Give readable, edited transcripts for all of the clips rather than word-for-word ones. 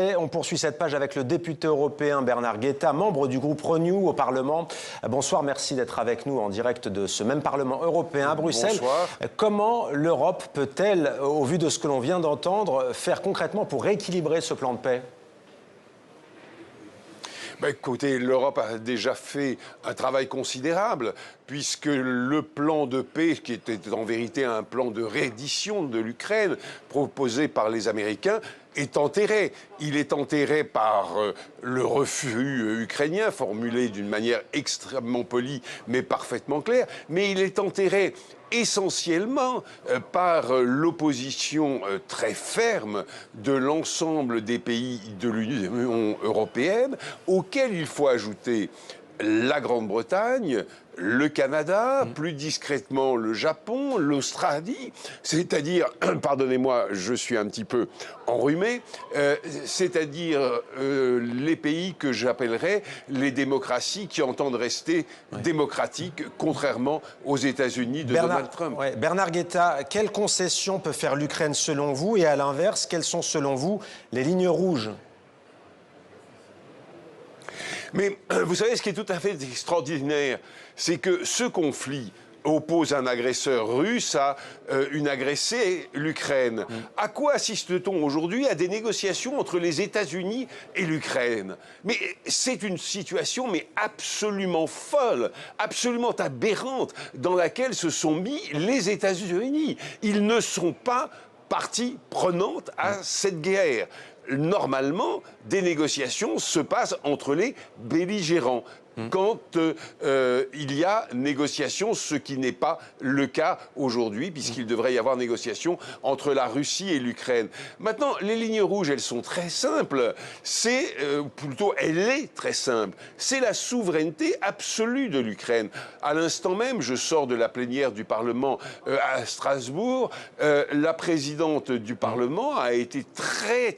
Et on poursuit cette page avec le député européen Bernard Guetta, membre du groupe Renew au Parlement. Bonsoir, merci d'être avec nous en direct de ce même Parlement européen à Bruxelles. Bonsoir. Comment l'Europe peut-elle, au vu de ce que l'on vient d'entendre, faire concrètement pour rééquilibrer ce plan de paix ? Écoutez, l'Europe a déjà fait un travail considérable, puisque le plan de paix, qui était en vérité un plan de reddition de l'Ukraine, proposé par les Américains, est enterré. Il est enterré par le refus ukrainien, formulé d'une manière extrêmement polie, mais parfaitement claire, mais il est enterré essentiellement par l'opposition très ferme de l'ensemble des pays de l'Union européenne, auxquels il faut ajouter la Grande-Bretagne, le Canada, plus discrètement le Japon, l'Australie, c'est-à-dire, pardonnez-moi, je suis un petit peu enrhumé, c'est-à-dire les pays que j'appellerais les démocraties qui entendent rester démocratiques, contrairement aux États-Unis de Donald Trump. Bernard Guetta, quelles concessions peut faire l'Ukraine selon vous? Et à l'inverse, quelles sont selon vous les lignes rouges? Mais vous savez, ce qui est tout à fait extraordinaire, c'est que ce conflit oppose un agresseur russe à une agressée, l'Ukraine. À quoi assiste-t-on aujourd'hui? À des négociations entre les États-Unis et l'Ukraine. Mais c'est une situation absolument folle, absolument aberrante, dans laquelle se sont mis les États-Unis. Ils ne sont pas partie prenante à cette guerre. Normalement, des négociations se passent entre les belligérants. Quand il y a négociation, ce qui n'est pas le cas aujourd'hui, puisqu'il devrait y avoir négociation entre la Russie et l'Ukraine. Maintenant, les lignes rouges, elles sont très simples. Elle est très simple. C'est la souveraineté absolue de l'Ukraine. À l'instant même, je sors de la plénière du Parlement à Strasbourg. La présidente du Parlement a été très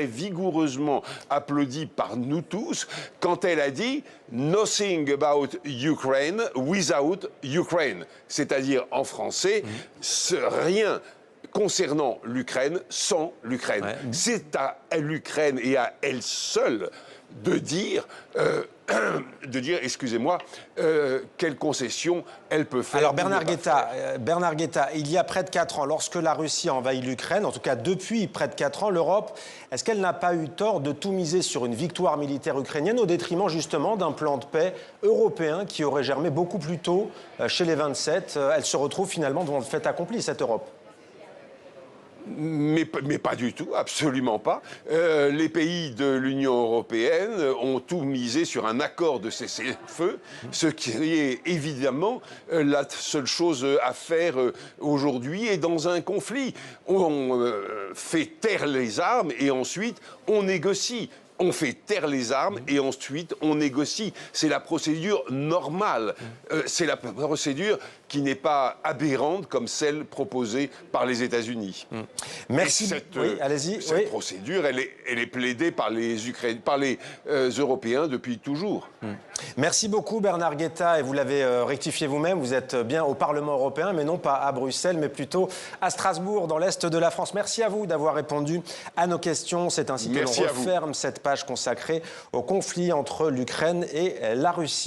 vigoureusement applaudie par nous tous quand elle a dit « Nothing about Ukraine without Ukraine », c'est-à-dire en français, rien concernant l'Ukraine sans l'Ukraine. C'est à l'Ukraine et à elle seule de dire, excusez-moi, quelles concessions elle peut faire. Alors Bernard Guetta, il y a près de 4 ans, lorsque la Russie a envahi l'Ukraine, en tout cas depuis près de 4 ans, l'Europe, est-ce qu'elle n'a pas eu tort de tout miser sur une victoire militaire ukrainienne au détriment justement d'un plan de paix européen qui aurait germé beaucoup plus tôt chez les 27? Elle se retrouve finalement devant le fait accompli, cette Europe. Mais pas du tout, absolument pas. Les pays de l'Union européenne ont tout misé sur un accord de cessez-le-feu, ce qui est évidemment la seule chose à faire aujourd'hui. Et dans un conflit, on fait taire les armes et ensuite on négocie. On fait taire les armes et ensuite on négocie. C'est la procédure normale. C'est la procédure qui n'est pas aberrante comme celle proposée par les États-Unis. Merci. Allez-y. Cette procédure, elle est plaidée par les Européens depuis toujours. Merci beaucoup Bernard Guetta, et vous l'avez rectifié vous-même, vous êtes bien au Parlement européen, mais non pas à Bruxelles, mais plutôt à Strasbourg, dans l'Est de la France. Merci à vous d'avoir répondu à nos questions. C'est ainsi que l'on referme cette page consacrée au conflit entre l'Ukraine et la Russie.